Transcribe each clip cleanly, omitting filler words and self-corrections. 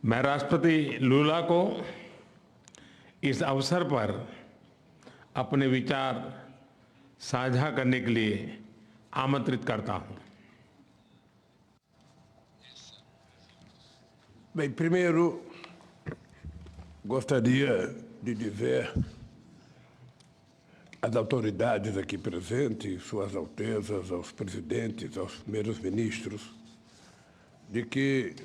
मैं राष्ट्रपति लूला को इस अवसर पर अपने विचार साझा करने के लिए आमंत्रित करता हूं। Bem, primeiro, gostaria de dizer às autoridades aqui presentes, suas altezas, aos presidentes, aos primeiros ministros, de que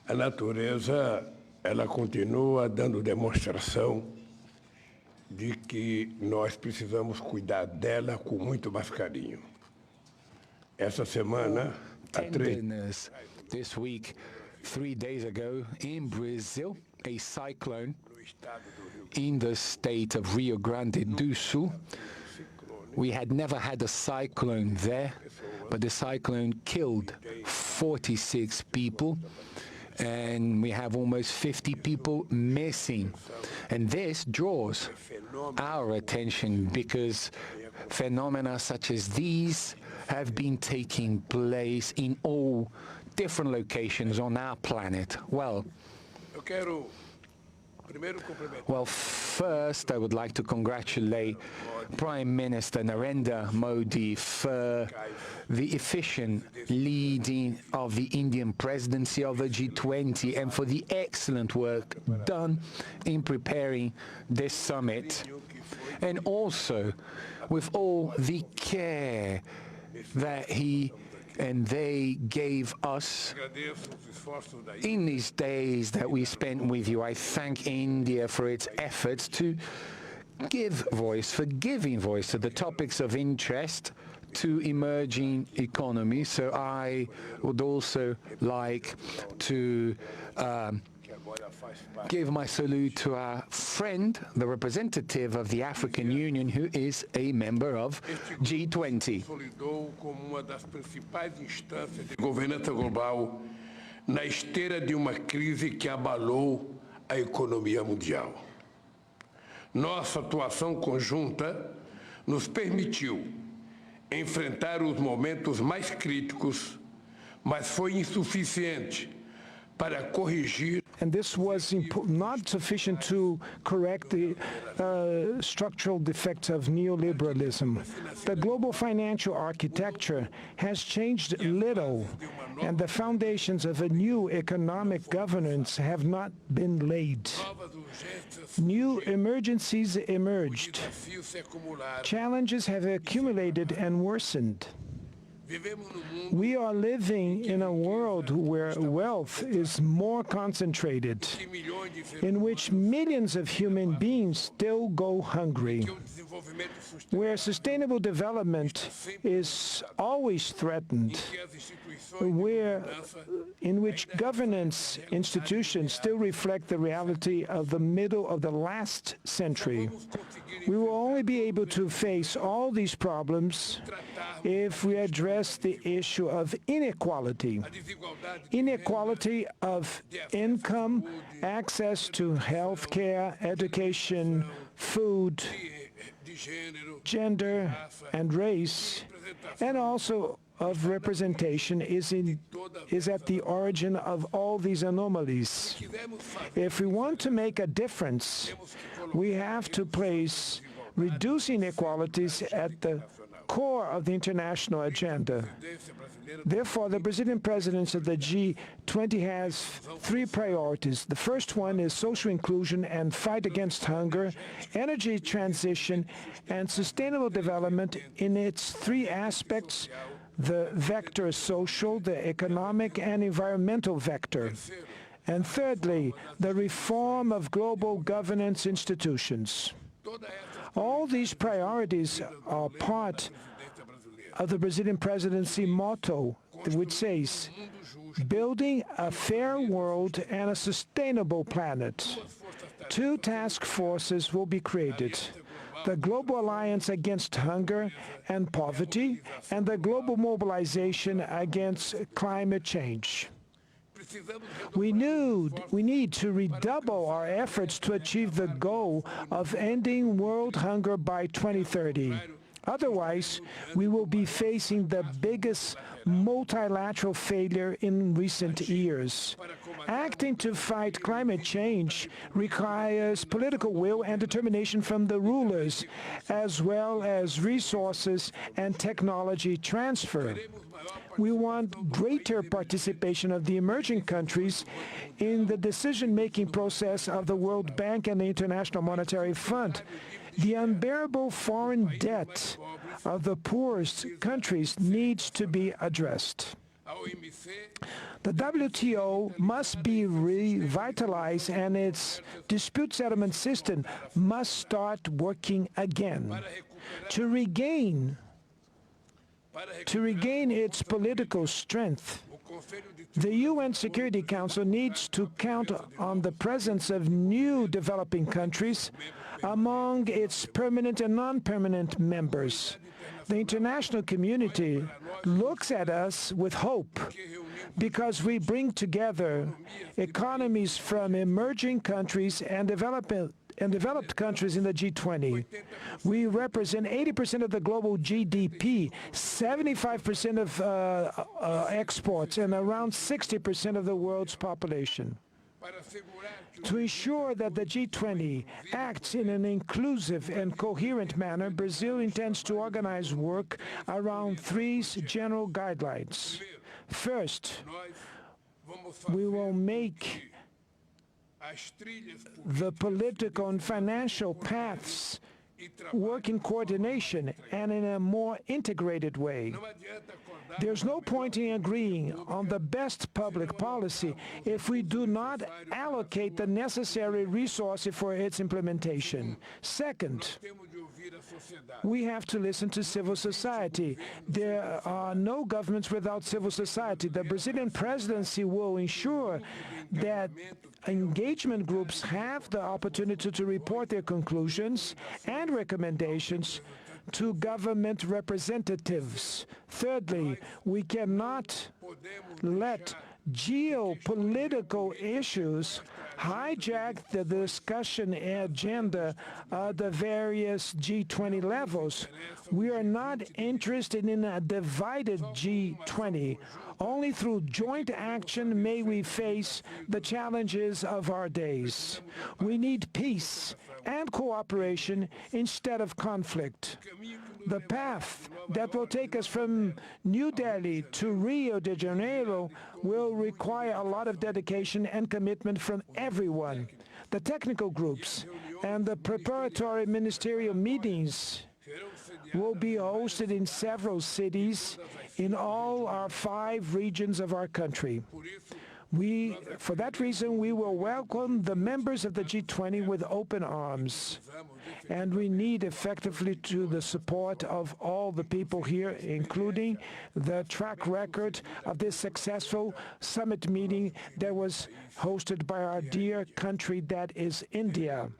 a natureza ela continua dando demonstração de que nós precisamos cuidar dela com muito mais carinho. Essa semana, tenderness. This week, 3 days ago, in Brazil, a cyclone in the state of Rio Grande do Sul. We had never had a cyclone there, but the cyclone killed 46 people, and we have almost 50 people missing. And this draws our attention because phenomena such as these have been taking place in all different locations on our planet. Well, first I would like to congratulate Prime Minister Narendra Modi for the efficient leading of the Indian presidency of the G20 and for the excellent work done in preparing this summit, and also with all the care that he and they gave us in these days that we spent with you. I thank India for its efforts to give voice, for giving voice to the topics of interest to emerging economies. So I would also like to give my salute to our friend, the representative of the African Union, who is a member of G20. Consolidou como uma das principais instâncias de governança global na esteira de uma crise que abalou a economia mundial. Nossa atuação conjunta nos permitiu enfrentar os momentos mais críticos, mas foi insuficiente para corrigir. And this was not sufficient to correct the structural defects of neoliberalism. The global financial architecture has changed little, and the foundations of a new economic governance have not been laid. New emergencies emerged. Challenges have accumulated and worsened. We are living in a world where wealth is more concentrated, in which millions of human beings still go hungry, where sustainable development is always threatened, in which governance institutions still reflect the reality of the middle of the last century. We will only be able to face all these problems if we address the issue of inequality of income, access to health care, education, food, gender, and race, and also of representation is at the origin of all these anomalies. If we want to make a difference, we have to place reducing inequalities at the core of the international agenda. Therefore, the Brazilian presidency of the G20 has 3 priorities. The first one is social inclusion and fight against hunger, energy transition, and sustainable development in its 3 aspects: the vector social, the economic, and environmental vector. And thirdly, the reform of global governance institutions. All these priorities are part of the Brazilian presidency motto, which says, building a fair world and a sustainable planet. 2 task forces will be created: the Global Alliance Against Hunger and Poverty, and the Global Mobilization Against Climate Change. We need to redouble our efforts to achieve the goal of ending world hunger by 2030. Otherwise, we will be facing the biggest multilateral failure in recent years. Acting to fight climate change requires political will and determination from the rulers, as well as resources and technology transfer. We want greater participation of the emerging countries in the decision-making process of the World Bank and the International Monetary Fund. The unbearable foreign debt of the poorest countries needs to be addressed. The WTO must be revitalized and its dispute settlement system must start working again. To regain its political strength, the UN Security Council needs to count on the presence of new developing countries among its permanent and non-permanent members. The international community looks at us with hope because we bring together economies from emerging countries and developed countries in the G20. We represent 80% of the global GDP, 75% of exports, and around 60% of the world's population. To ensure that the G20 acts in an inclusive and coherent manner, Brazil intends to organize work around three general guidelines. First, we will make the political and financial paths work in coordination and in a more integrated way. There's no point in agreeing on the best public policy if we do not allocate the necessary resources for its implementation. Second, we have to listen to civil society. There are no governments without civil society. The Brazilian presidency will ensure that engagement groups have the opportunity to report their conclusions and recommendations to government representatives. Thirdly, we cannot let geopolitical issues hijack the discussion agenda at the various G20 levels. We are not interested in a divided G20. Only through joint action may we face the challenges of our days. We need peace and cooperation instead of conflict. The path that will take us from New Delhi to Rio de Janeiro will require a lot of dedication and commitment from everyone. The technical groups and the preparatory ministerial meetings will be hosted in several cities in all our 5 regions of our country. For that reason, we will welcome the members of the G20 with open arms. And we need effectively to the support of all the people here, including the track record of this successful summit meeting that was hosted by our dear country that is India.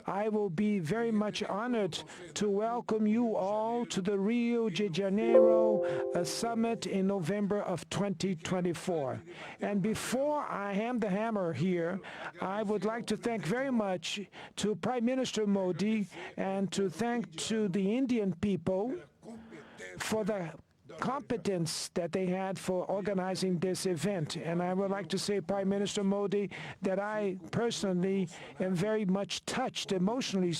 I will be very much honored to welcome you all to the Rio de Janeiro summit in November of 2024. And before I hand the hammer here, I would like to thank very much to Prime Minister Modi and to thank to the Indian people for the competence that they had for organizing this event. And I would like to say, Prime Minister Modi, that I personally am very much touched emotionally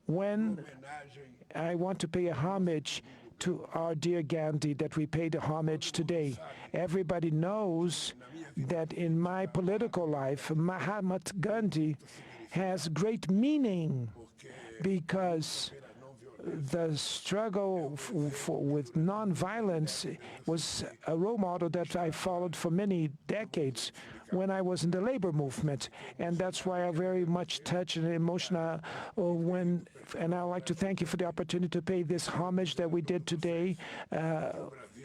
when I want to pay a homage to our dear Gandhi, that we paid a homage today. Everybody knows that in my political life, Mahatma Gandhi has great meaning because the struggle with nonviolence was a role model that I followed for many decades when I was in the labor movement. And that's why I'm very much touched and emotional and I'd like to thank you for the opportunity to pay this homage that we did today.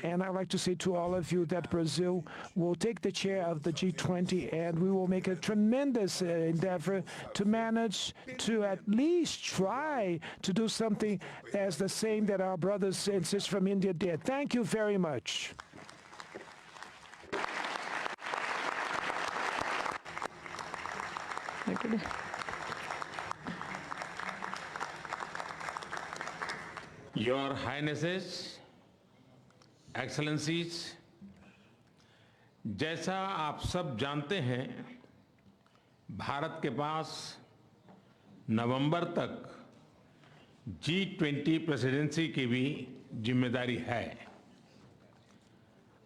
And I'd like to say to all of you that Brazil will take the chair of the G20 and we will make a tremendous endeavor to manage to at least try to do something as the same that our brothers and sisters from India did. Thank you very much. Your Highnesses, Excellencies, जैसा आप सब जानते हैं, भारत के पास नवंबर तक G20 presidency की भी जिम्मेदारी है।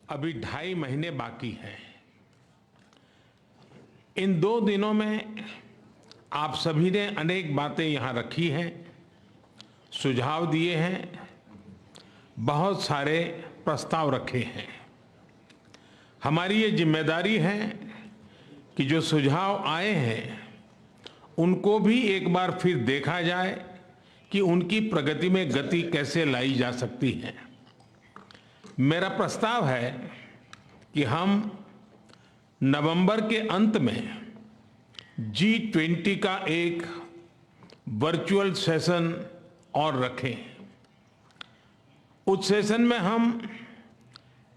अभी 2.5 महीने बाकी हैं। इन 2 दिनों में आप सभी ने अनेक बातें यहाँ रखी हैं, सुझाव दिए हैं, बहुत सारे प्रस्ताव रखे हैं। हमारी ये जिम्मेदारी है कि जो सुझाव आए हैं उनको भी एक बार फिर देखा जाए कि उनकी प्रगति में गति कैसे लाई जा सकती है। मेरा प्रस्ताव है कि हम नवंबर के अंत में G20 का एक वर्चुअल सेशन और रखें। उस सेशन में हम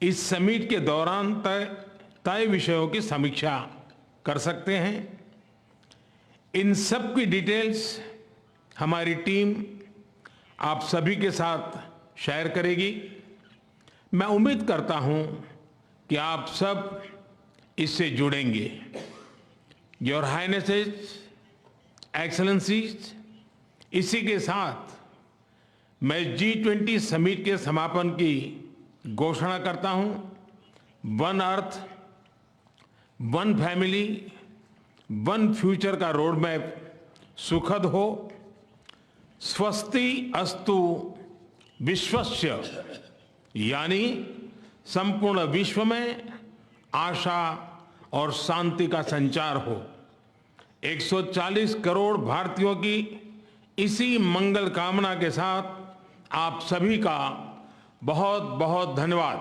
इस समिट के दौरान तय विषयों की समीक्षा कर सकते हैं। इन सब की डिटेल्स हमारी टीम आप सभी के साथ शेयर करेगी। मैं उम्मीद करता हूं कि आप सब इससे जुड़ेंगे। योर हाइनेसेस, एक्सेलेंसीज, इसी के साथ मैं G20 समिट के समापन की घोषणा करता हूं। One earth, one family, one future का रोड मैप सुखद हो। स्वस्ति अस्तु विश्वस्य, यानी संपूर्ण विश्व में आशा और शांति का संचार हो। 140 करोड़ भारतीयों की इसी मंगल कामना के साथ आप सभी का बहुत बहुत धन्यवाद।